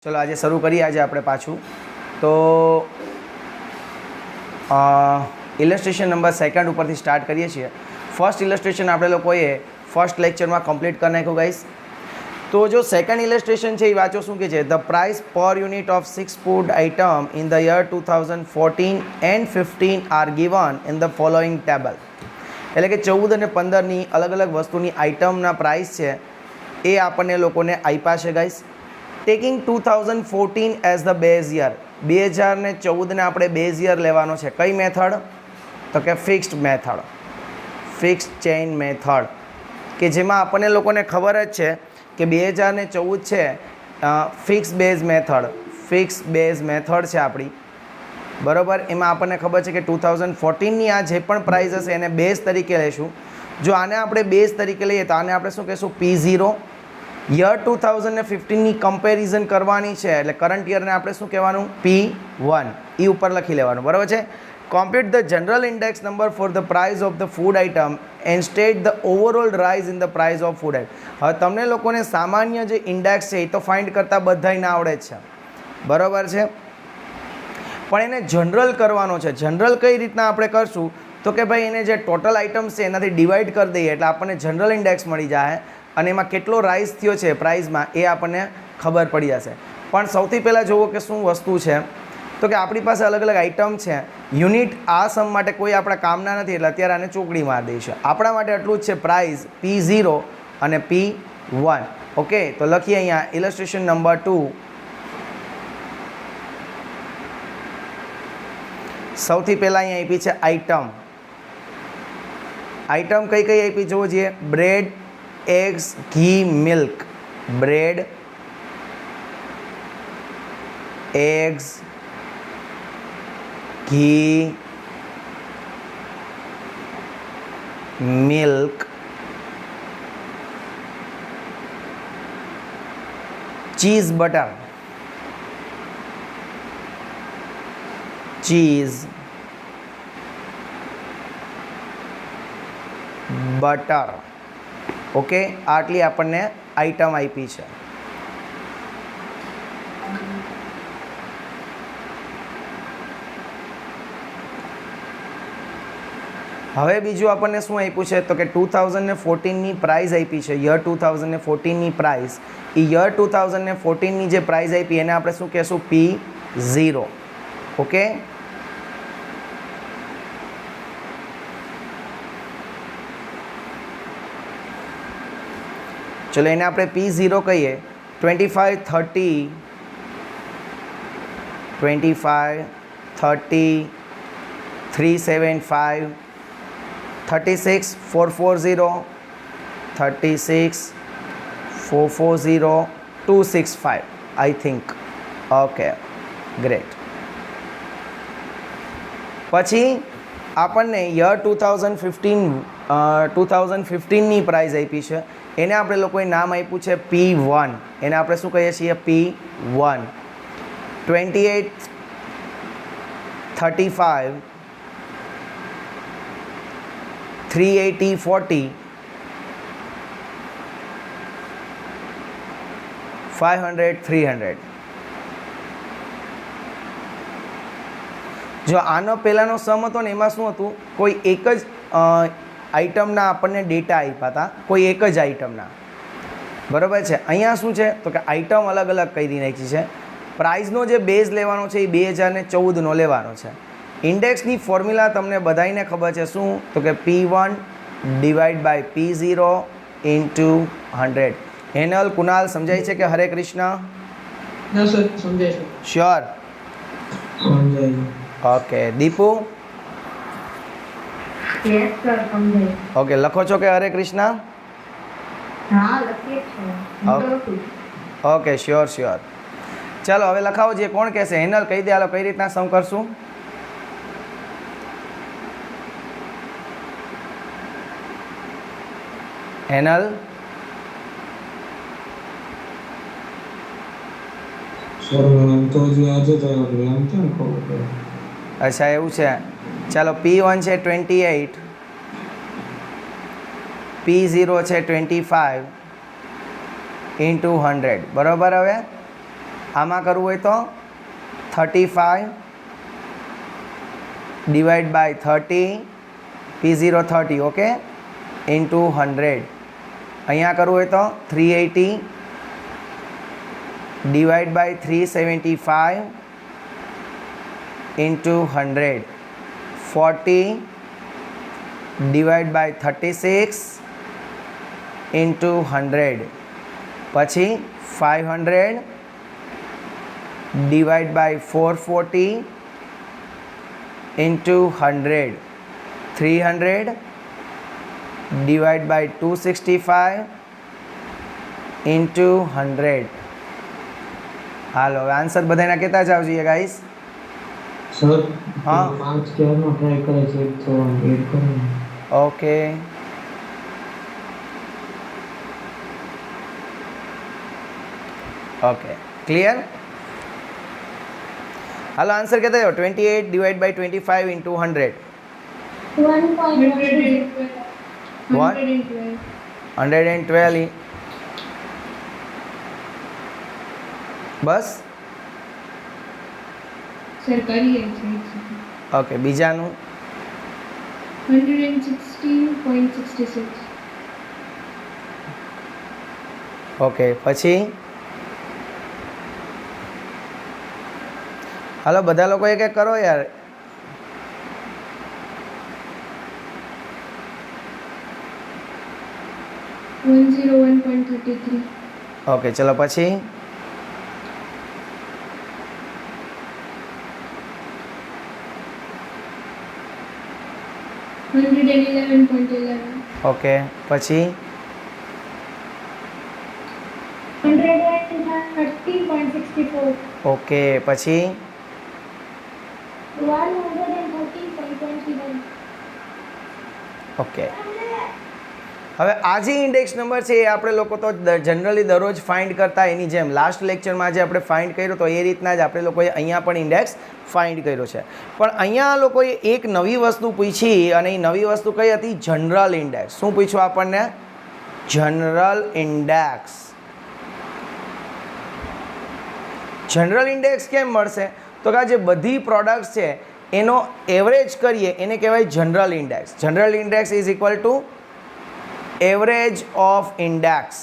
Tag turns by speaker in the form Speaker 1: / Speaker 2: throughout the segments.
Speaker 1: चलो आज शुरू करिए। आज આપણે પાછું તો ઇલસ્ટ્રેશન નંબર સેકન્ડ ઉપરથી સ્ટાર્ટ કરીએ છીએ। ફર્સ્ટ ઇલસ્ટ્રેશન આપણે લોકોએ ફર્સ્ટ લેક્ચરમાં કમ્પ્લીટ કરી નાખ્યું ગાઈસ। તો જો સેકન્ડ ઇલસ્ટ્રેશન છે એ વાંચો શું કહે છે, ધ પ્રાઇસ પર unit of 6 food item in the year 2014 and 15 R given in the following table. એટલે કે 14 અને 15ની અલગ અલગ વસ્તુની આઇટમના પ્રાઇસ છે એ આપણને લોકોને આપ્યા છે guys. Taking 2014 as the base year, 2014ને આપણે બેઝ યર લેવાનો છે। કઈ મેથડ? તો કે fixed method, fixed chain method, કે જેમાં આપણને લોકોને ખબર જ છે કે 2014 છે fix base method, fix base method છે આપણી, બરાબર। એમાં આપણને ખબર છે કે 2014ની આ જે પણ પ્રાઇસ હશે એને બેઝ તરીકે લઈશું। જો આને આપણે બેઝ તરીકે લઈએ તો આને આપણે શું કહીશું? P0। યર 2015ની કમ્પેરિઝન કરવાની છે એટલે કરંટ યરને આપણે શું કહેવાનું? P1 એ ઉપર લખી લેવાનું, બરાબર છે। Compute the general index number for the price of the food item and state the overall rise in the price of food item. હવે તમને લોકોને સામાન્ય જે ઇન્ડેક્સ છે એ તો ફાઇન્ડ કરતાં બધાને આવડે જ છે, બરાબર છે, પણ એને જનરલ કરવાનો છે। જનરલ કઈ રીતના આપણે કરશું? તો કે ભાઈ એને જે ટોટલ આઇટમ્સ છે એનાથી ડિવાઈડ કરી દઈએ એટલે આપણને જનરલ ઇન્ડેક્સ મળી જાય અને એમાં કેટલો રાઇઝ થયો છે પ્રાઇઝમાં એ આપણને ખબર પડી જશે। પણ સૌથી પહેલાં જુઓ કે શું વસ્તુ છે, તો કે આપણી પાસે અલગ અલગ આઇટમ છે। યુનિટ આ સમ માટે કોઈ આપણા કામના નથી એટલે અત્યારે આને ચોકડી મારી દઈશું। આપણા માટે આટલું જ છે પ્રાઇઝ P0 અને P1। ઓકે, તો લખીએ અહીંયા ઇલસ્ટ્રેશન નંબર 2। સૌથી પહેલાં અહીંયા આપી છે આઇટમ। આઇટમ કઈ કઈ આપી જોવો જોઈએ? બ્રેડ, એગ્સ, ઘી, મિલ્ક। બ્રેડ, એગ્સ, ઘી, milk, cheese, butter, cheese, butter. Okay, આટલી આપણને આઇટમ આપી છે। હવે બીજું આપણને શું આપ્યું છે? તો કે 2014ની પ્રાઇસ આપી છે, યર 2014ની પ્રાઇસ। એ યર 2014ની જે પ્રાઇસ આપી એને આપણે શું કહેશું? P0। ઓકે, ચલો એને આપણે P0 કહીએ। 25, 30, 25, 30, 375, 36, 440, 36, 440, 265 આઈ થિંક। Okay, great. પછી આપણને યર 2015ની પ્રાઇસ આપી છે, એને આપણે લોકોએ નામ આપ્યું છે P1। એને આપણે શું કહીએ છીએ? P1। 28, 35, 380, 40, 500, 300। જો આનો પહેલાંનો સમ હતો ને એમાં શું હતું? કોઈ એક જ આઇટમના આપણને ડેટા આપ્યા હતા, કોઈ એક જ આઇટમના, બરાબર છે। અહીંયા શું છે? તો કે આઇટમ અલગ અલગ કરી નાખી છે। પ્રાઇઝનો જે બેઝ લેવાનો છે એ 2014નો લેવાનો છે। ઇન્ડેક્સની ફોર્મ્યુલા તમને બધાને ખબર છે, શું? તો કે P1 divide by P0 into 100। Henal, Kunal સમજાય છે કે? હરે કૃષ્ણ।
Speaker 2: સમજાય છે?
Speaker 1: શ્યોર? ઓકે, દીપુ? ઓકે, લખો છો કે હરે કૃષ્ણ? Okay, sure sure. ચાલો હવે લખાવો જે કોણ કહેશે? હેનલ કહી દે, હાલો કઈ રીતના સમ કરશું? હેનલ? અચ્છા એવું છે, ચાલો P1 છે 28, P0 છે 25 × 100 બરાબર। હવે આમાં કરવું હોય તો 35 divide by 30 P0 30 okay into 100. અહીંયા કરવું હોય તો 380 divide by 375 into 100. 40 divide by 36 into 100. પછી 500 divide by 440 into 100. 300 divide by 265 into 100. હાલો હવે આન્સર બધાના કેટલા જ આવશે ગાઈસ?
Speaker 2: સર
Speaker 1: હા.
Speaker 2: 5 કેરનો ટ્રાય કરે છે તો એડ કરો.
Speaker 1: Okay okay clear? હાલો આન્સર કેટલા થયો? 28 ડિવાઈડ બાય 25 ઇન્ટુ 100. 112 બસ.
Speaker 3: સર કરીએ છે
Speaker 1: ઓકે બીજાનું
Speaker 3: 116.66.
Speaker 1: ઓકે પછી હાલો બધા લોકો એક એક કરો યાર.
Speaker 3: $101.33.
Speaker 1: ઓકે ચલો પછી
Speaker 3: $111.11.
Speaker 1: ઓકે પછી
Speaker 3: 130.64.
Speaker 1: ઓકે પછી
Speaker 3: 113.21.
Speaker 1: ઓકે હવે આ જે ઇન્ડેક્સ નંબર છે એ આપણે લોકો તો જનરલી દરરોજ ફાઇન્ડ કરતા એની જેમ લાસ્ટ લેક્ચરમાં જે આપણે ફાઇન્ડ કર્યો તો એ રીતના જ આપણે લોકોએ અહીંયા પણ ઇન્ડેક્સ ફાઇન્ડ કર્યો છે. પણ અહીંયા આ લોકોએ એક નવી વસ્તુ પૂછી અને એ નવી વસ્તુ કઈ હતી? General index. શું પૂછ્યું આપણને? General index. જનરલ ઇન્ડેક્સ કેમ મળશે? તો કે આ જે બધી પ્રોડક્ટ્સ છે એનો એવરેજ કરીએ એને કહેવાય general index. General index is equal to average of index.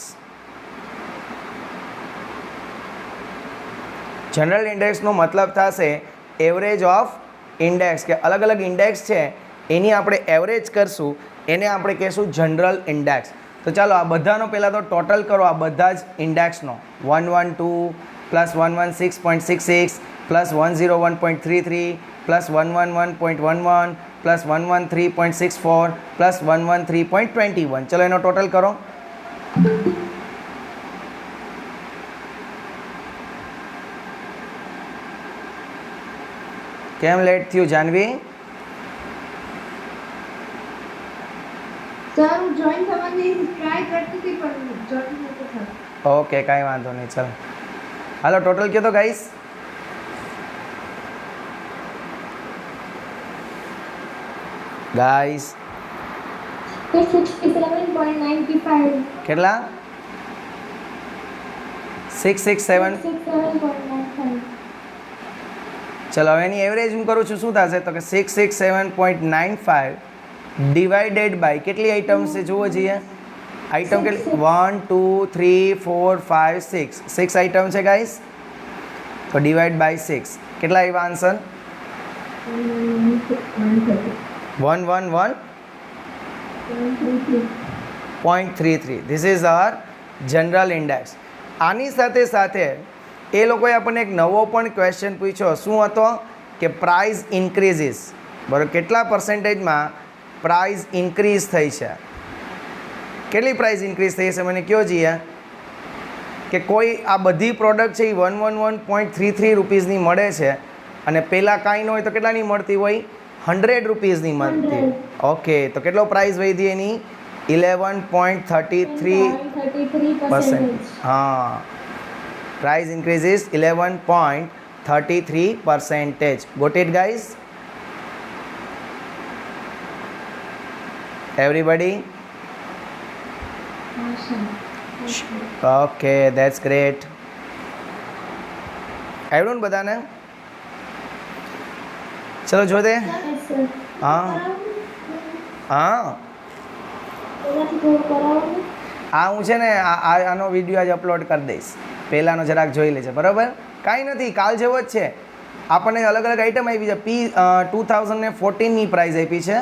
Speaker 1: General ઇન્ડેક્સનો મતલબ થશે એવરેજ ઓફ ઇન્ડેક્સ, કે અલગ અલગ ઇન્ડેક્સ છે એની આપણે એવરેજ કરશું એને આપણે કહીશું જનરલ ઇન્ડેક્સ. તો ચાલો આ બધાનો પહેલાં તો ટોટલ કરો આ બધા જ ઇન્ડેક્સનો. 112 plus 116.66 plus 101.33 plus 111.11 plus 113.64 plus 113.21. ચલો એનો ટોટલ કરો. કેમ લેટ થયું જાનવી?
Speaker 3: સર હું જોઈન થવાની ટ્રાય કરતી હતી પણ જોઈન નહોતો થતો.
Speaker 1: ઓકે કાંઈ વાંધો નહીં. ચલો હાલો ટોટલ કહો તો ગાઈસ. ગાઈસ
Speaker 3: 67.95.
Speaker 1: કેટલા? 667.
Speaker 3: 67.95.
Speaker 1: ચલો હવે એની એવરેજ હું કરું છું શું થશે? તો કે 667.95 ડિવાઇડેડ બાય કેટલી આઇટમ્સ છે જુઓ જઈએ. આઇટમ કેટલી? 1 2 3 4 5 6. 6 આઇટમ છે ગાઈસ. તો ડિવાઈડ બાય 6 કેટલા આવ્યા answer? 111.33. This is our general index. આની સાથે સાથે એ લોકોએ આપણને એક નવો પણ ક્વેશ્ચન પૂછ્યો. શું હતો? કે પ્રાઇસ ઇન્ક્રીઝીસ. બરાબર, કેટલા પર્સન્ટેજમાં પ્રાઇસ ઇન્ક્રીઝ થઈ છે? કેટલી પ્રાઇસ ઇન્ક્રીઝ થઈ છે મને કહો જઈએ. કે કોઈ આ બધી પ્રોડક્ટ છે એ 111.33 રૂપીઝની મળે છે અને પહેલાં કાંઈ ન હોય તો કેટલાની મળતી હોય? 100 રૂપીઝની મળતી. ઓકે તો કેટલો પ્રાઇસ વધી એની? 11.33%. હા, price increases 11.33%. Got it guys? Everybody?
Speaker 3: Awesome.
Speaker 1: Okay, that's great. આવડ્યું ને બધાને? ચલો જો દે. હા હા આ હું છે ને આનો વિડીયો આજે અપલોડ કરી દઈશ. પહેલાંનો જરાક જોઈ લેજે, બરાબર? કાંઈ નથી, કાલ જેવો જ છે. આપણને અલગ અલગ આઈટમ આપી છે. 2014ની પ્રાઇઝ આપી છે,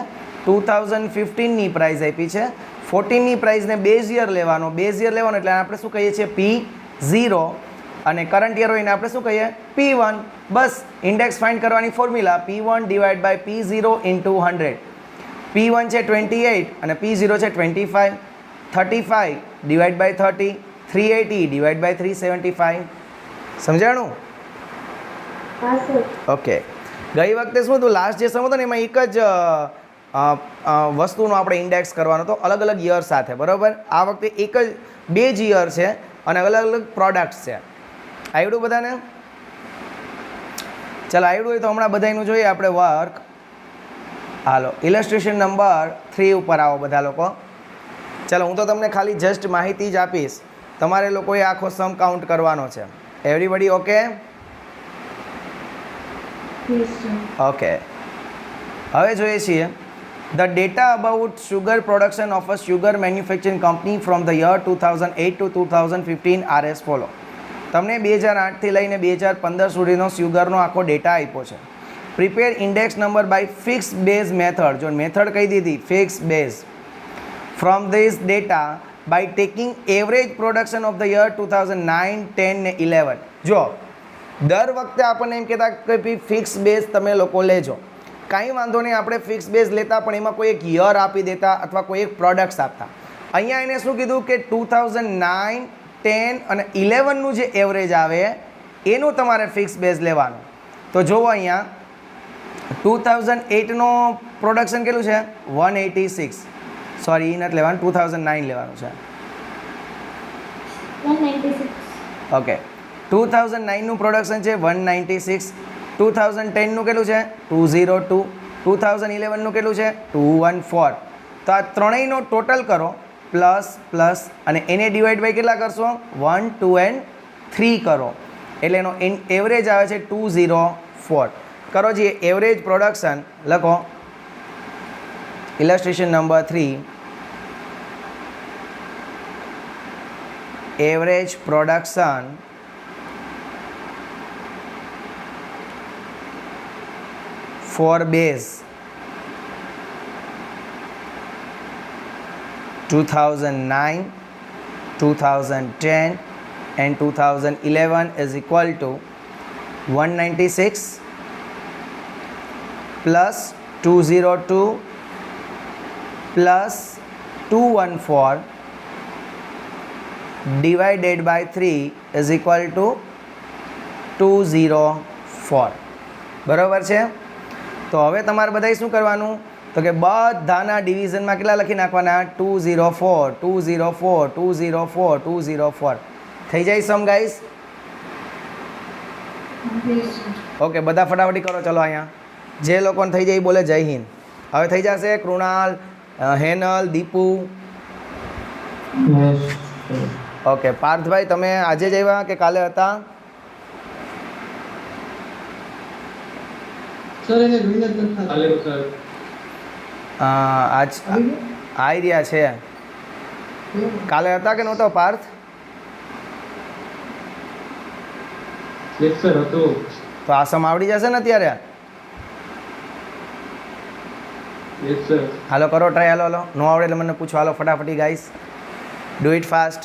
Speaker 1: 2015ની પ્રાઇઝ આપી છે. 14ની પ્રાઇઝને બેઝ યર લેવાનો, બેઝ યર લેવાનો એટલે આપણે શું કહીએ છીએ P0 અને કરંટ યર હોઈને આપણે શું કહીએ P1. બસ ઇન્ડેક્સ ફાઇન્ડ કરવાની formula P1 divide by P0 into 100. P1 છે 28 અને P0 છે 25. 35 ડિવાઈડ બાય 30, 380 ડિવાઈડ બાય 375. સમજાણું? ઓકે. ગઈ વખતે શું હતું, લાસ્ટ જે સમ હતો ને એમાં એક જ વસ્તુનો આપણે ઇન્ડેક્સ કરવાનો હતો, અલગ અલગ યર સાથે, બરાબર? આ વખતે એક જ બે જ યર છે અને અલગ અલગ પ્રોડક્ટ્સ છે. આવડું બધાને? ચાલો આવડું હોય તો હમણાં બધાનું જોઈએ આપણે વર્ક. હાલો ઇલસ્ટ્રેશન નંબર 3 ઉપર આવો બધા લોકો. ચાલો હું તો તમને ખાલી જસ્ટ માહિતી જ આપીશ, તમારે લોકોએ આખો સમ કાઉન્ટ કરવાનો છે. Everybody okay? ઓકે. હવે જોઈએ છીએ the data about sugar production of a sugar manufacturing company from the year 2008 to 2015 are as follow. તમને 2008થી લઈને 2015 સુધીનો શુગરનો આખો ડેટા આપ્યો છે. Prepare index number by fix base method. જો મેથડ કહી દીધી fix base. From this data by taking average production of the year 2009, 10 ને 11. જો દર વખતે આપણને એમ કહેતા કે ભાઈ ફિક્સ બેઝ તમે લોકો લેજો, કાંઈ વાંધો નહીં, આપણે ફિક્સ બેઝ લેતા પણ એમાં કોઈ એક યર આપી દેતા અથવા કોઈ એક પ્રોડક્ટ્સ આપતા. અહીંયા એને શું કીધું કે 2009, 10 અને 11નું જે એવરેજ આવે એનું તમારે ફિક્સ બેઝ લેવાનું. તો જુઓ અહીંયા 2008નો પ્રોડક્શન કેટલું છે 186. સોરી એ નથી લેવાનું, 2009 લેવાનું છે.
Speaker 3: 196.
Speaker 1: ઓકે. 2009નું પ્રોડક્શન છે 196. 2010નું કેટલું છે 202. 2011નું કેટલું છે 214. તો આ ત્રણેયનો ટોટલ કરો પ્લસ પ્લસ અને એને ડિવાઈડ બાય કેટલા કરશો 1, 2 એન્ડ 3 કરો એટલે એનો એવરેજ આવે છે 204. કરો જી એવરેજ પ્રોડક્શન લખો. Illustration number 3 average production for base 2009, 2010 and 2011 is equal to 196 plus 202 plus 214 divided by 3 is equal to 204. બરાબર છે? તો હવે તમારે બધાએ શું કરવાનું તો કે બધાના ડિવિઝનમાં કેટલા લખી નાખવાના 204, 204, 204, 204. થઈ જાય સમ ગાઈસ? ઓકે, બધા ફટાફટી કરો. ચલો અહીંયા જે લોકોને થઈ જાય એ બોલે જય હિન્દ. હવે થઈ જશે કૃણાલ, હેનલ, દીપુ. ઓકે પાર્થભાઈ, તમે આજે જ આવ્યા કે કાલે હતા? આજ આવી રહ્યા છે. કાલે હતા કે નહોતો પાર્થ? તો આસમ આવડી જશે ને અત્યારે? હાલો કરો ટ્રાય. હાલો હાલો, નો આવડે એટલે મને પૂછો. હાલો ફટાફટી guys, do it fast.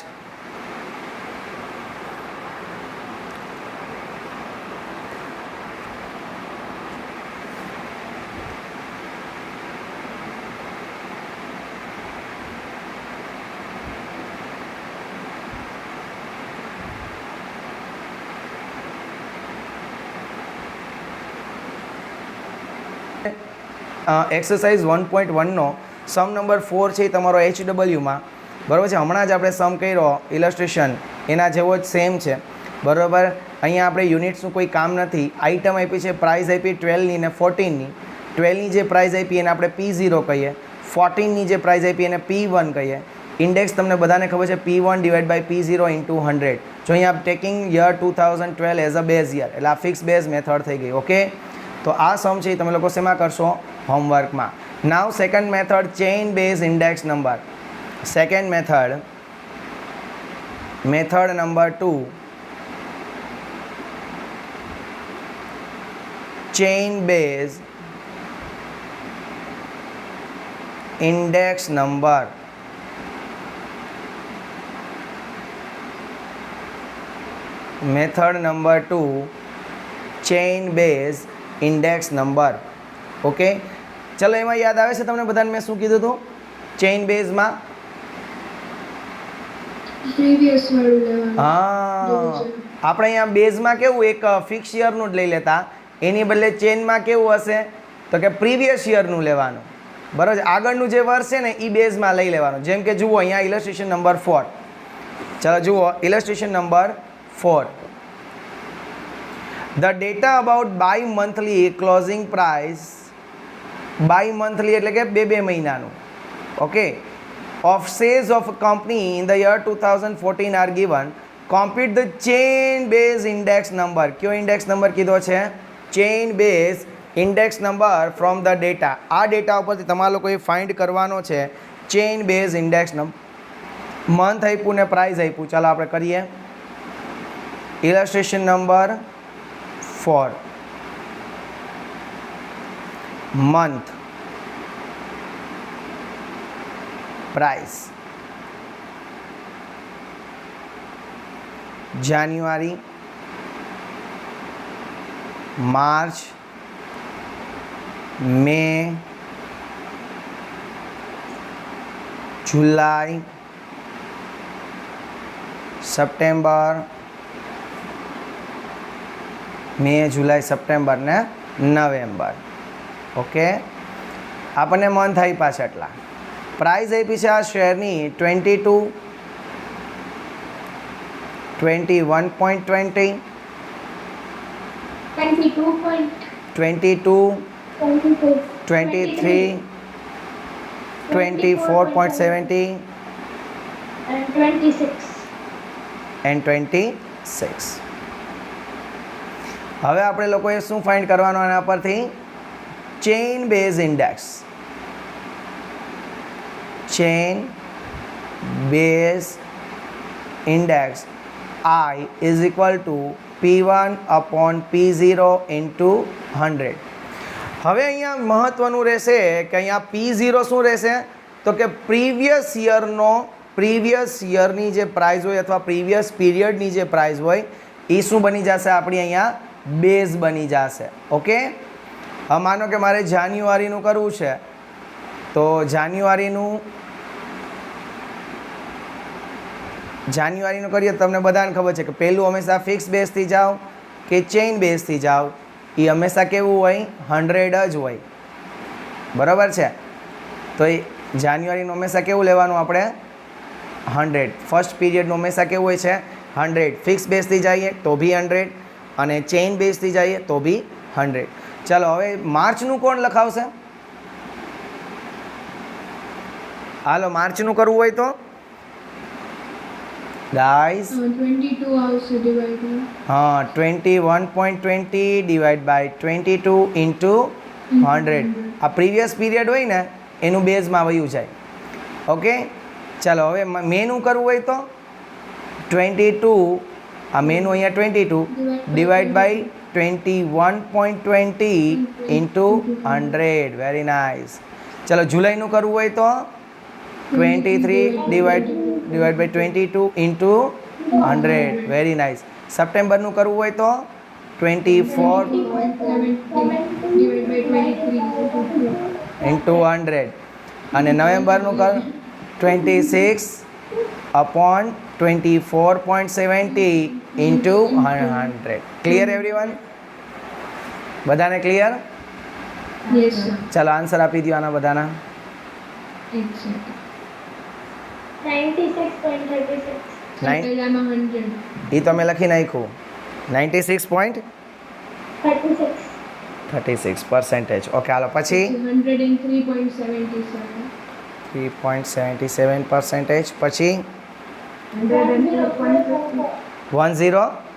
Speaker 1: Exercise 1.1નો સમ નંબર 4 છે એ તમારો HWમાં બરાબર છે. હમણાં જ આપણે સમ કર્યો ઇલસ્ટ્રેશન, એના જેવો જ સેમ છે બરાબર. અહીંયા આપણે યુનિટ્સનું કોઈ કામ નથી. આઇટમ આપી છે, પ્રાઇઝ આપી 12ની ને 14ની. 12ની જે પ્રાઇઝ આપી એને આપણે P0 કહીએ, 14ની જે પ્રાઇઝ આપી એને P1 કહીએ. ઇન્ડેક્સ તમને બધાને ખબર છે P1 divide by P0 into 100. જો અહીંયા taking year 2012 as a base year, એટલે આ ફિક્સ બેઝ મેથડ થઈ ગઈ. ઓકે, તો આ સમ છે એ તમે લોકો શેમાં કરશો? હોમવર્કમાં. Now second method, chain base index number. Second method, method number 2, chain base index number. Method number 2, chain base index number. Okay, ચલો એમાં યાદ આવે છે તમને બધાને મેં શું કીધું હતું ચેઇન બેઝમાં?
Speaker 3: પ્રીવિયસ વાળું લેવાનું.
Speaker 1: હા, આપણે અહીંયા બેઝમાં કેવું એક ફિક્સ યરનું જ લઈ લેતા, એની બદલે ચેઇનમાં કેવું હશે તો કે પ્રીવિયસ યરનું લેવાનું. બરાબર છે, આગળનું જે વર્ષ છે ને એ બેઝમાં લઈ લેવાનું. જેમ કે જુઓ અહીંયા ઇલસ્ટ્રેશન નંબર 4. ચાલો જુઓ illustration number 4. The data about by monthly closing price, by monthly એટલે કે બે મહિનાનું. Okay, of shares of a company in the year 2014 are given. Compute the chain base index number. કયો ઇન્ડેક્સ નંબર કીધો છે? Chain base index number from the data. આ data ઉપરથી તમારા લોકોએ ફાઇન્ડ કરવાનો છે chain base index number. Month આપ્યું ને પ્રાઇઝ આપ્યું. ચાલો આપણે કરીએ. ઇલસ્ટ્રેશન નંબર 4, મંથ, પ્રાઇસ, જાન્યુઆરી, માર્ચ, મે, જુલાઈ, સપ્ટેમ્બર, મે, જુલાઈ, સપ્ટેમ્બર ને નવેમ્બર. ઓકે, આપણને મંથ આપ્યા છે એટલા. પ્રાઇઝ આપી છે આ શેરની 22, 21.20, 22, 23, 24.70 and 26. હવે આપણે લોકોએ શું ફાઇન્ડ કરવાનું આના પરથી? Chain base index. Chain base index I is equal to P1 upon P0 into 100. હવે અહીંયા મહત્વનું રહેશે કે અહીંયા P0 શું રહેશે તો કે પ્રીવિયસ યરની જે પ્રાઇઝ હોય અથવા પ્રીવિયસ પીરિયડની જે પ્રાઇઝ હોય એ શું બની જશે આપણી અહીંયા બેઝ બની જશે. ઓકે, હવે માનો કે મારે જાન્યુઆરીનું કરવું છે તો જાન્યુઆરીનું કરીએ. તમને બધાને ખબર છે કે પહેલું હંમેશા ફિક્સ બેઝથી જાઓ કે ચેઇન બેઝથી જાઓ, એ હંમેશા કેવું હોય? 100 જ હોય. બરાબર છે, તો એ જાન્યુઆરીનું હંમેશા કેવું લેવાનું આપણે? 100. ફર્સ્ટ પીરિયડનું હંમેશા કેવું હોય છે? 100. ફિક્સ બેઝથી જઈએ તો બી 100 અને ચેઇન બેઝથી જઈએ તો બી 100. ચાલો હવે માર્ચનું કોણ લખાવશે? હાલો માર્ચનું કરવું હોય તો ગાઈઝ
Speaker 3: 22 આવશે ડિવાઇડ.
Speaker 1: હા, 21.20 ડિવાઇડ બાય 22 ઇન્ટુ 100. આ પ્રીવિયસ પીરિયડ હોય ને એનું બેઝમાં વયું જાય. ઓકે, ચાલો હવે મેનું કરવું હોય તો 22, આ મેનું અહીંયા 22 divide by 21.20 into 100. Very nice. ચાલો જુલાઈનું કરવું હોય તો 23 divide by 22 into 100. Very nice. સપ્ટેમ્બરનું કરવું હોય તો 24 ઇન્ટુ 100 અને નવેમ્બરનું 26 અપોન 24.70 ઇન્ટુ 100. Clear everyone? બધાને ક્લિયર?
Speaker 3: Yes sir.
Speaker 1: ચાલો આન્સર આપી દો આના બધાના.
Speaker 3: 96.36.
Speaker 1: નાઇન
Speaker 3: પહેલામાં 100.
Speaker 1: એ તમે લખી નાખ્યું 96.36%.
Speaker 3: 36.
Speaker 1: ઓકે, હાલો પછી
Speaker 3: 103.77.
Speaker 1: 3.77%. પછી
Speaker 3: 104.50.
Speaker 1: 10.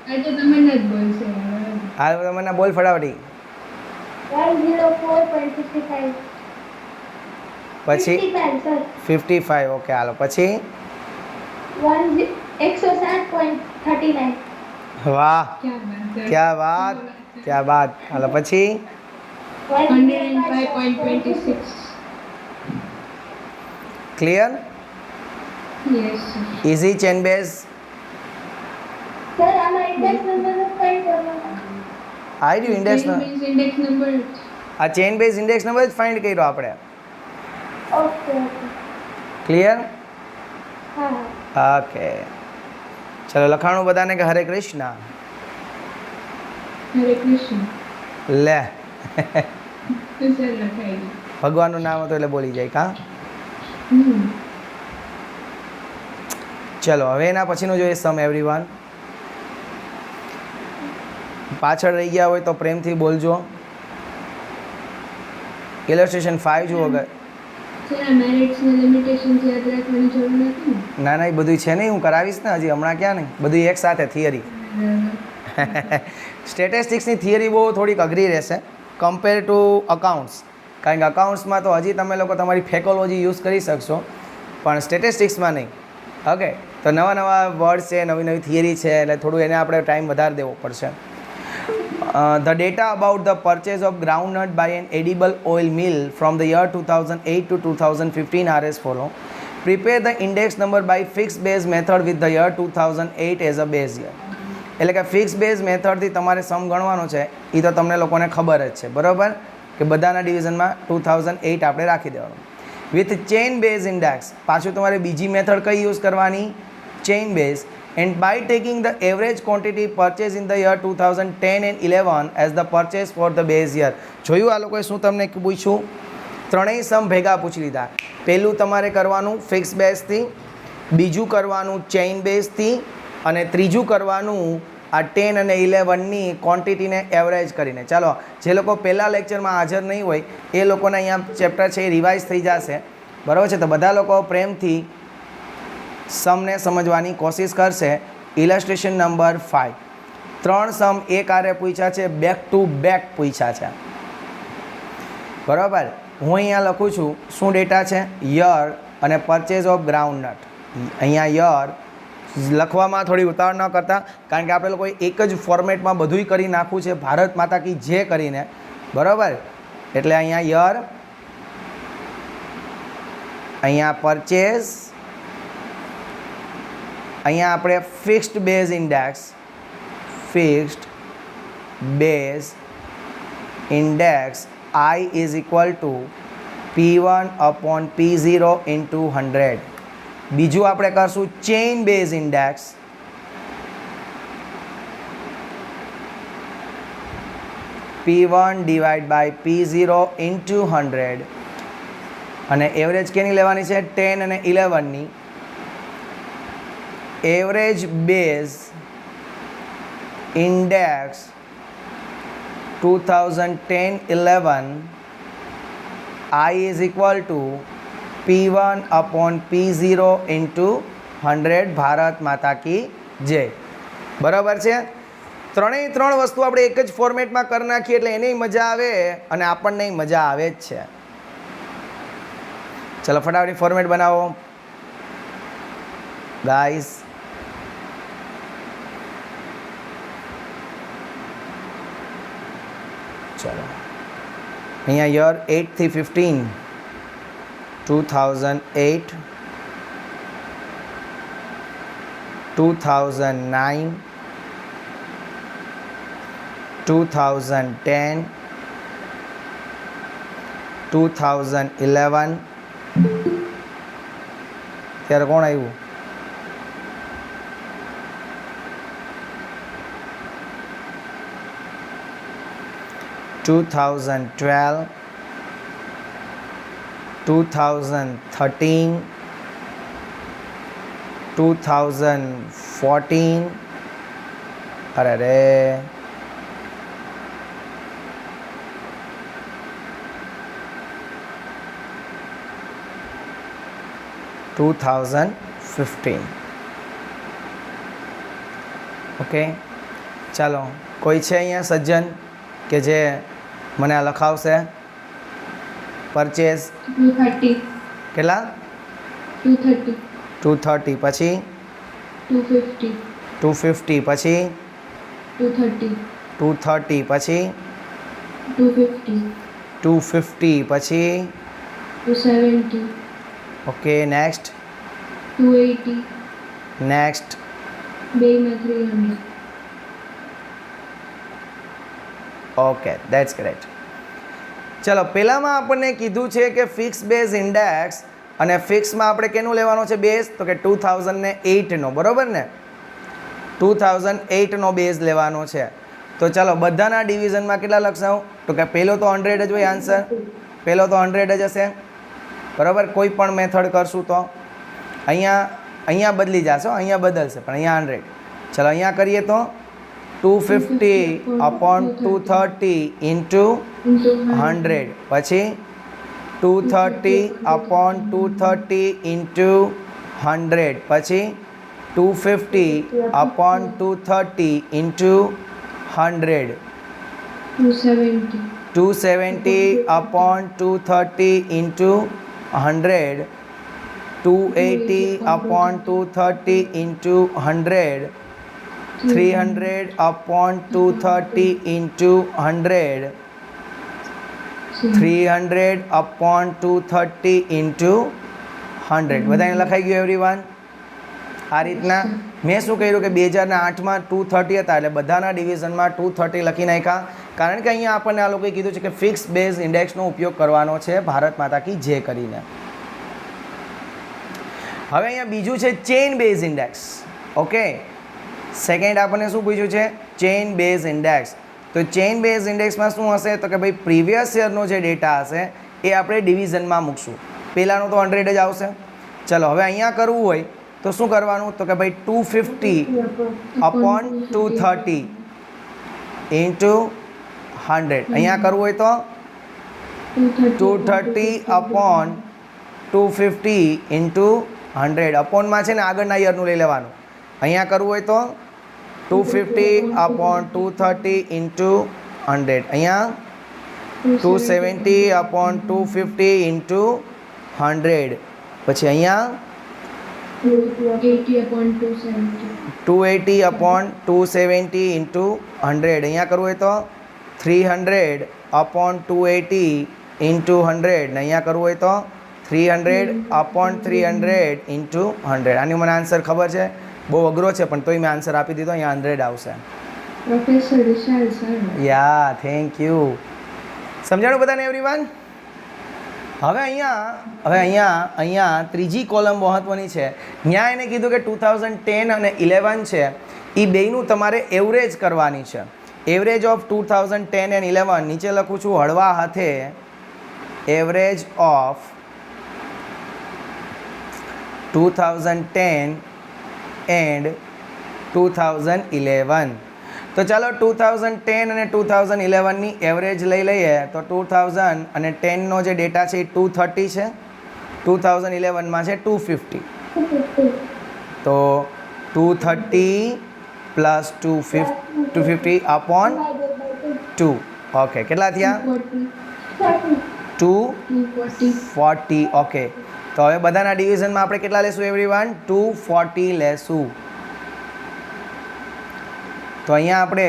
Speaker 3: આ તો તમે ન જ બોલશો.
Speaker 1: આ મને બોલ ફટાફટી.
Speaker 3: 104.55.
Speaker 1: પછી
Speaker 3: 55, સર.
Speaker 1: 55. ઓકે હાલો પછી
Speaker 3: 107.39.
Speaker 1: વાહ
Speaker 3: ક્યાં બાત, સર.
Speaker 1: ક્યાં વાત હાલો પછી
Speaker 3: 105.26.
Speaker 1: Clear.
Speaker 3: Yes, sir.
Speaker 1: Easy chain base.
Speaker 3: Sir આમાં ઇન્ડેક્સ નંબર કઈ કરવાનો?
Speaker 1: ID index
Speaker 3: index number.
Speaker 1: આ ચેન બેઝ ઇન્ડેક્સ નંબર જ ફાઇન્ડ કર્યો આપણે.
Speaker 3: Okay okay.
Speaker 1: ક્લિયર.
Speaker 3: હા.
Speaker 1: ઓકે ચલો લખાણું બધાને કે હરે કૃષ્ણ.
Speaker 3: હરે કૃષ્ણ.
Speaker 1: લે
Speaker 3: તો સર લખાઈ ગયું.
Speaker 1: ભગવાનનું નામ હતું એટલે બોલી જાય કા. ચલો હવે એના પછીનું જોઈએ સમ એવરીવન. પાછળ રહી ગયા હોય તો પ્રેમથી બોલજો. ઇલસ્ટ્રેશન 5 જુઓ.
Speaker 3: સર આ મેરિટ્સ ને લિમિટેશન્સ યાદ રાખવાની જરૂર નથી ને?
Speaker 1: ના ના એ બધું છે નહીં, હું કરાવીશ ને હજી હમણાં ક્યાં નહીં, બધું એક સાથે થિયરી. સ્ટેટિસ્ટિક્સની થિયરી બહુ થોડીક અઘરી રહેશે કમ્પેર ટુ અકાઉન્ટ્સ, કારણ કે અકાઉન્ટ્સમાં તો હજી તમે લોકો તમારી ફેકોલોજી યુઝ કરી શકશો પણ સ્ટેટિસ્ટિક્સમાં નહીં. ઓકે તો નવા નવા વર્ડ છે, નવી નવી થિયરી છે એટલે થોડું એને આપણે ટાઈમ વધારે દેવો પડશે. The data about the purchase of groundnut by an edible oil mill from the year 2008 to 2015 are as follow. Prepare the index number by fixed base method with the year 2008 as a base year. એટલે કે fix base મેથડથી તમારે સમ ગણવાનો છે એ તો તમને લોકોને ખબર જ છે બરાબર કે બધાના ડિવિઝનમાં 2008 આપણે રાખી દેવાનું. વિથ ચેઇન બેઝ ઇન્ડેક્સ પાછું તમારે બીજી મેથડ કઈ યુઝ કરવાની? Chain base. And by taking the average quantity purchased in the year 2010 and 11 as the purchase for the base year. જોયું આ લોકોએ શું તમને પૂછ્યું? ત્રણેય સમ ભેગા પૂછી લીધા. પહેલું તમારે કરવાનું ફિક્સ બેઝથી, બીજું કરવાનું ચેઇન બેઝથી અને ત્રીજું કરવાનું આ 10 અને 11ની ક્વોન્ટિટીને એવરેજ કરીને. ચાલો જે લોકો પહેલા લેક્ચરમાં હાજર નહીં હોય એ લોકોને અહીંયા ચેપ્ટર છે એ રિવાઇઝ થઈ જશે બરાબર છે. તો બધા લોકો પ્રેમથી સમને સમજવાની કોશિશ કરશે. ઇલસ્ટ્રેશન નંબર 5 ત્રણ સમ એક આરે પૂછ્યા છે, બેક ટુ બેક પૂછ્યા છે બરાબર. હું અહીંયા લખું છું શું ડેટા છે? યર અને પરચેઝ ઓફ ગ્રાઉન્ડનટ. અહીંયા યર લખવામાં થોડી ઉતાવળ ન કરતા કારણ કે આપણે લોકોએ એક જ ફોર્મેટમાં બધુંય કરી નાખવું છે ભારત માતા કી જે કરીને બરાબર. એટલે અહીંયા યર, અહીંયા પરચેઝ, અહીંયા આપણે fixed base index, fixed base index I is equal to P1 upon P0 into 100. બીજું આપણે કરશું chain base index, P1 divided by P0 into 100 અને એવરેજ કેની લેવાની છે? 10 અને 11ની. Average base index 2010-11 I is equal to P1 upon P0 into 100. Bharat માતા કી જય. બરાબર છે. ત્રણેય ત્રણ વસ્તુ આપણે એક જ ફોર્મેટમાં કરી નાખીએ એટલે એની મજા આવે અને આપણને મજા આવે જ છે. ચલો ફટાફટ ફોર્મેટ બનાવો ગાઈસ. ચલો અહીંયા યર 8 થી 15 2008 2009 2010 2011 ત્યારે કોણ આવ્યું? 2012 2013 2014 અરે રે 2015 2015. ઓકે, ચાલો કોઈ છે અહીંયા સજ્જન કે જે મને આ લખાવશે? પરચેઝ
Speaker 3: 230.
Speaker 1: કેટલા?
Speaker 3: 230.
Speaker 1: 230 પછી
Speaker 3: 250.
Speaker 1: 250 પછી
Speaker 3: 230.
Speaker 1: 230 પછી
Speaker 3: 250.
Speaker 1: 250 પછી
Speaker 3: 270.
Speaker 1: Okay, next
Speaker 3: 280.
Speaker 1: નેક્સ્ટ
Speaker 3: બેમાં 300.
Speaker 1: Okay, that's great. ચલો, પહેલામાં આપણને કીધું છે કે ફિક્સ બેઝ ઇન્ડેક્સ, અને ફિક્સમાં આપણે કેનું લેવાનો છે બેઝ? તો કે 2008નો, બરાબર ને? 2008નો બેઝ લેવાનો છે. તો ચાલો બધાના ડિવિઝનમાં કેટલા લખશું? તો કે પહેલો તો 100 જ હોય આન્સર, પહેલો તો 100 જ હશે, બરાબર? કોઈ પણ મેથડ કરશું તો અહીંયા બદલી જશો, અહીંયા બદલશે, પણ અહીંયા 100. ચાલો અહીંયા કરીએ તો 250 upon 230 into 100, પછી 230 upon 230 into 100, પછી 250 upon 230 into 100,
Speaker 3: 270.
Speaker 1: 270 upon 230 into 100, 280 upon 230 into 100, 300 upon 230 into 100, 300 upon 230 into 100. બધાને લખાઈ ગયું એવરીવન? આ રીતના મેં શું કર્યું કે 2008માં 230 હતા એટલે બધાના ડિવિઝનમાં 230 લખી નાખ્યા, કારણ કે અહીંયા આપણને આ લોકોએ કીધું છે કે ફિક્સ બેઝ ઇન્ડેક્સનો ઉપયોગ કરવાનો છે, ભારત માતા કી જે કરીને. હવે અહીંયા બીજું છે chain base index. Okay, second આપણને શું પૂછ્યું છે? Chain base index. તો ચેઇન બેઝ ઇન્ડેક્સમાં શું હશે? તો કે ભાઈ પ્રીવિયસ યરનો જે ડેટા હશે એ આપણે ડિવિઝનમાં મૂકશું. પહેલાંનું તો 100 જ આવશે. ચલો હવે અહીંયા કરવું હોય તો શું કરવાનું? તો કે ભાઈ 250 upon 230 into 100. અહીંયા કરવું હોય તો 230 upon 250 into 100. અપોનમાં છે ને આગળના યરનું લઈ લેવાનું. અહીંયા કરવું હોય તો 250 upon 230 into 100. અહીંયા 270 upon 250 into 100. પછી અહીંયા
Speaker 3: 280 upon 270.
Speaker 1: 280 upon 270 into 100. અહીંયા કરવું હોય તો 300 upon 280 into 100. ને અહીંયા કરવું હોય તો 300 upon 300 into 100. આની મને આન્સર ખબર છે, બહુ અઘરો છે પણ તોય મેં આન્સર આપી દીધો. અહીંયા 100 આવશે.
Speaker 3: Professor Vishal sir.
Speaker 1: Yeah, thank you. સમજાણું બધાને એવરીવન? હવે અહીંયા ત્રીજી કોલમ મહત્વની છે. ત્યાં એને કીધું કે 2010 અને 11 છે એ બેયનું તમારે એવરેજ કરવાની છે. એવરેજ ઓફ 2010 એન્ડ 11 નીચે લખું છું હળવા હાથે, એવરેજ ઓફ 2010 એન્ડ 2011. તો ચાલો 2010 અને 2011ની એવરેજ લઈ લઈએ. તો 2010નો જે ડેટા છે એ 230 છે, 2011માં છે 250. તો 230 પ્લસ 250 અપોન 2. ઓકે, કેટલા થયા? 240. ઓકે, તો હવે બધાના ડિવિઝનમાં આપણે કેટલા લેશું એવરીવન? 240 લેશું. તો અહીંયા આપણે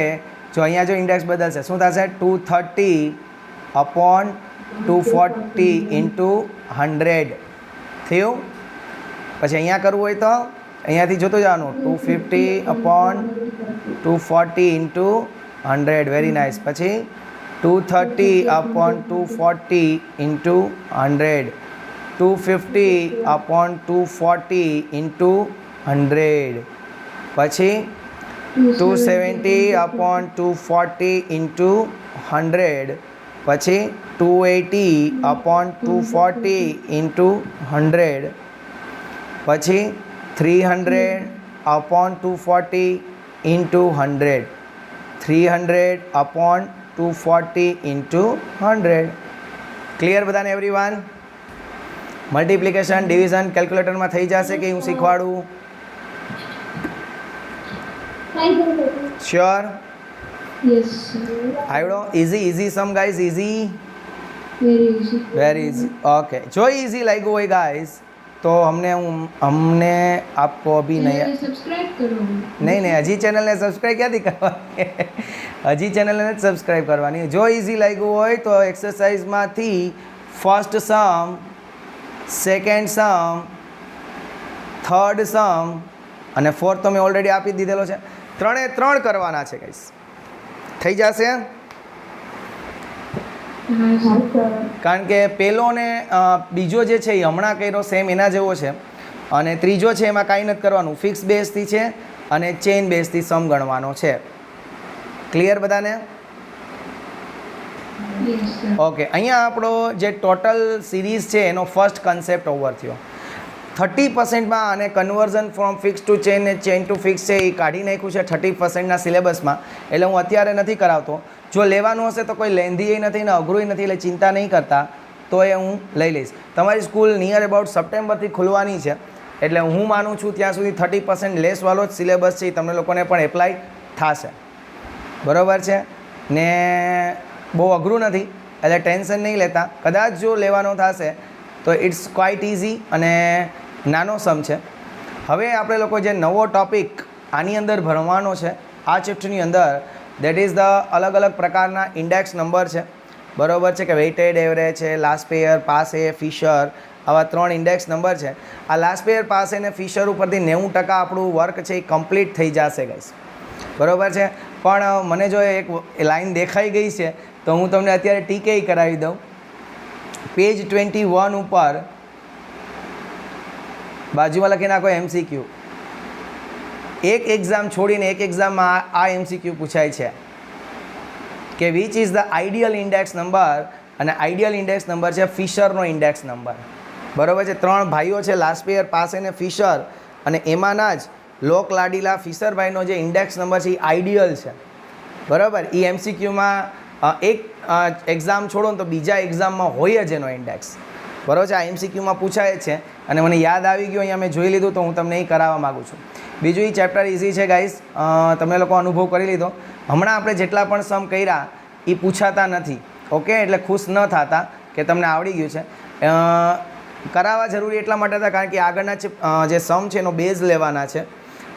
Speaker 1: અહીંયા જો ઇન્ડેક્સ બદલશે શું થશે? 230 અપોન 240 ઇન્ટુ 100 થયું. પછી અહીંયા કરવું હોય તો અહીંયાથી જોતું જવાનું 250 અપોન 240 ઇન્ટુ 100. Very nice. પછી 230 અપોન 240 ઇન્ટુ 100, 250 અપોન 240 ઇન્ટુ 100, પછી 270 upon 240 into 100, પછી 280 upon 240 into 100, પછી 300 upon 240 into 100, 300 upon 240 into 100. Clear બધાને એવરીવન? મલ્ટિપ્લિકેશન ડિવિઝન કેલ્ક્યુલેટરમાં થઈ જશે કે હું શીખવાડું? શ્યોર?
Speaker 3: Yes, sir.
Speaker 1: આવડો? Easy some guys, easy,
Speaker 3: Very easy.
Speaker 1: Very easy. Okay, જો ઇઝી લાગ્યું હોય ગાઈઝ તો हमने आपको अभी
Speaker 3: चैनल
Speaker 1: नहीं
Speaker 3: सब्सक्राइब करो.
Speaker 1: નહીં હજી ચેનલને સબસ્ક્રાઈબ ક્યાંથી કરવાની? હજી ચેનલને જ સબસ્ક્રાઈબ કરવાની. જો ઇઝી લાગ્યું હોય તો એક્સરસાઇઝમાંથી ફર્સ્ટ સમ, સેકન્ડ સમ, થર્ડ સમ અને ફોર્થ તો મેં ઓલરેડી આપી જ દીધેલો છે. 3 એ 3 કરવાના છે ગાઈસ. થઈ જશે?
Speaker 3: हाँ सर.
Speaker 1: કારણ કે પહેલો ને બીજો જે છે એ હમણાં કર્યો સેમ એના જેવો છે અને ત્રીજો છે એમાં કાંઈ નથી કરવાનું. ફિક્સ બેઝથી છે અને ચેઇન બેઝથી સમ ગણવાનો છે. ક્લિયર બધાને?
Speaker 3: Yes, sir.
Speaker 1: ઓકે, અહીંયા આપણો જે ટોટલ સિરીઝ છે એનો ફર્સ્ટ કન્સેપ્ટ ઓવર થયો. 30%માં આને conversion from fix to chain ને ચેઇન ટુ ફિક્સ છે એ કાઢી નાખ્યું છે 30%ના સિલેબસમાં. એટલે હું અત્યારે નથી કરાવતો. જો લેવાનું હશે તો કોઈ લેન્ધી નથી ને અઘરું નથી, એટલે ચિંતા નહીં કરતા, તો એ હું લઈ લઈશ. તમારી સ્કૂલ નિયર અબાઉટ સપ્ટેમ્બરથી ખુલવાની છે, એટલે હું માનું છું ત્યાં સુધી 30% લેસવાળો જ સિલેબસ છે એ તમને લોકોને પણ એપ્લાય થશે. બરાબર છે ને? બહુ અઘરું નથી, એટલે ટેન્શન નહીં લેતા. કદાચ જો લેવાનો થશે તો ઇટ્સ ક્વાઇટ ઇઝી અને નાનો સમ છે. હવે આપણે લોકો જે નવો ટોપિક આની અંદર ભણવાનો છે આ ચેપ્ટરની અંદર, દેટ ઇઝ ધ અલગ અલગ પ્રકારના ઇન્ડેક્સ નંબર છે. બરાબર છે કે વેઇટેડ એવરેજ છે, લાસ્ટ પેયર, પાસે, ફિશર, આવા 3 ઇન્ડેક્સ નંબર છે. આ લાસ્ટ પેયર, પાસે અને ફિશર ઉપરથી 90% આપણું વર્ક છે એ કમ્પ્લીટ થઈ જશે ગાઈસ. બરાબર છે? પણ મને જો એક લાઈન દેખાઈ ગઈ છે તો હું તમને અત્યારે ટીકે કરાવી દઉં. પેજ 21 ઉપર બાજુમાં લખી નાખો MCQ. એક એક્ઝામ છોડીને એક એક્ઝામમાં આ MCQ પૂછાય છે કે which is the ideal index number, અને આઈડિયલ ઇન્ડેક્સ નંબર છે ફિશરનો ઇન્ડેક્સ નંબર. બરાબર છે? 3 ભાઈઓ છે, લાસ્ટ પેયર, પાસે ને ફિશર, અને એમાંના જ લોક લાડીલા ફિશરભાઈનો જે ઇન્ડેક્સ નંબર છે એ આઈડિયલ છે. બરાબર? એ MCQમાં એક એક્ઝામ છોડો ને તો બીજા એક્ઝામમાં હોય જ એનો ઇન્ડેક્સ. બરાબર છે? આ MCQમાં પૂછાય જ છે અને મને યાદ આવી ગયું, અહીંયા મેં જોઈ લીધું તો હું તમને એ કરાવવા માગું છું. બીજું એ ચેપ્ટર ઇઝી છે ગાઈસ, તમે લોકો અનુભવ કરી લીધો. હમણાં આપણે જેટલા પણ સમ કર્યા એ પૂછાતા નથી. ઓકે, એટલે ખુશ ન થતા કે તમને આવડી ગયું છે. કરાવવા જરૂરી એટલા માટે હતા કારણ કે આગળના જે સમ છે એનો બેઝ લેવાના છે.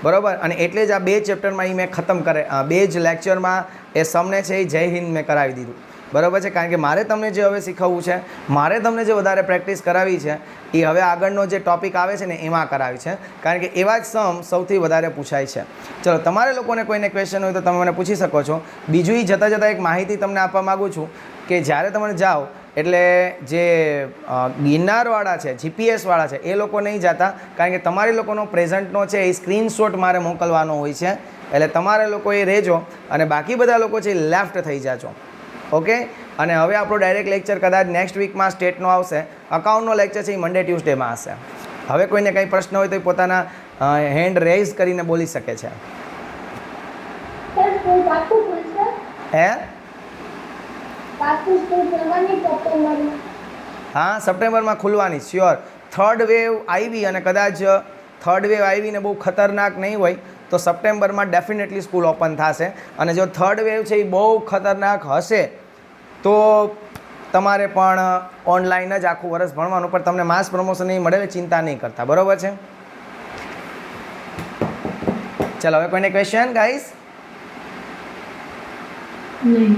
Speaker 1: બરાબર? અને એટલે જ આ 2 ચેપ્ટરમાં એ મેં ખતમ કરે, 2 જ લેક્ચરમાં એ સમને છે એ જય હિન્દ મેં કરાવી દીધું. બરાબર છે? કારણ કે મારે તમને જે હવે શીખવવું છે, મારે તમને જે વધારે પ્રેક્ટિસ કરાવી છે એ હવે આગળનો જે ટૉપિક આવે છે ને એમાં કરાવી છે, કારણ કે એવા જ સમ સૌથી વધારે પૂછાય છે. ચલો, તમારે લોકોને કોઈને ક્વેશ્ચન હોય તો તમે મને પૂછી શકો છો. બીજું એ જતાં એક માહિતી તમને આપવા માગું છું કે જ્યારે તમે જાઓ એટલે જે ગિરનારવાળા છે, GPS વાળા છે, એ લોકો નહીં જતા, કારણ કે તમારી લોકોનો પ્રેઝન્ટનો છે એ સ્ક્રીનશોટ મારે મોકલવાનો હોય છે. એટલે તમારે લોકો એ રહેજો અને બાકી બધા લોકો છે એ લેફ્ટ થઈ જાજો. ઓકે? અને હવે આપણો ડાયરેક્ટ લેક્ચર કદાચ નેક્સ્ટ વીકમાં સ્ટેટનો આવશે. અકાઉન્ટનો લેક્ચર છે એ મંડે ટ્યુઝડેમાં હશે. હવે કોઈને કંઈ પ્રશ્ન હોય તો એ પોતાના હેન્ડ રેઝ કરીને બોલી શકે છે.
Speaker 3: સર સ્કૂલ પાકું ખુલશે?
Speaker 1: હે?
Speaker 3: પાકું સ્કૂલ ખુલવાની સપ્ટેમ્બરમાં?
Speaker 1: હા, સપ્ટેમ્બરમાં ખુલવાની શ્યોર. થર્ડ વેવ આવી અને કદાચ થર્ડ વેવ આવીને બહુ ખતરનાક નહીં હોય તો સપ્ટેમ્બરમાં ડેફિનેટલી સ્કૂલ ઓપન થશે. અને જો થર્ડ વેવ છે એ બહુ ખતરનાક હશે તો તમારે પણ ઓનલાઈન જ આખું વર્ષ ભણવાનું, પણ તમને માસ પ્રમોશન નહીં મળે, ચિંતા નહીં કરતા. બરાબર છે? ચાલો, હવે કોઈને ક્વેશ્ચન ગાઈસ?
Speaker 3: નહીં.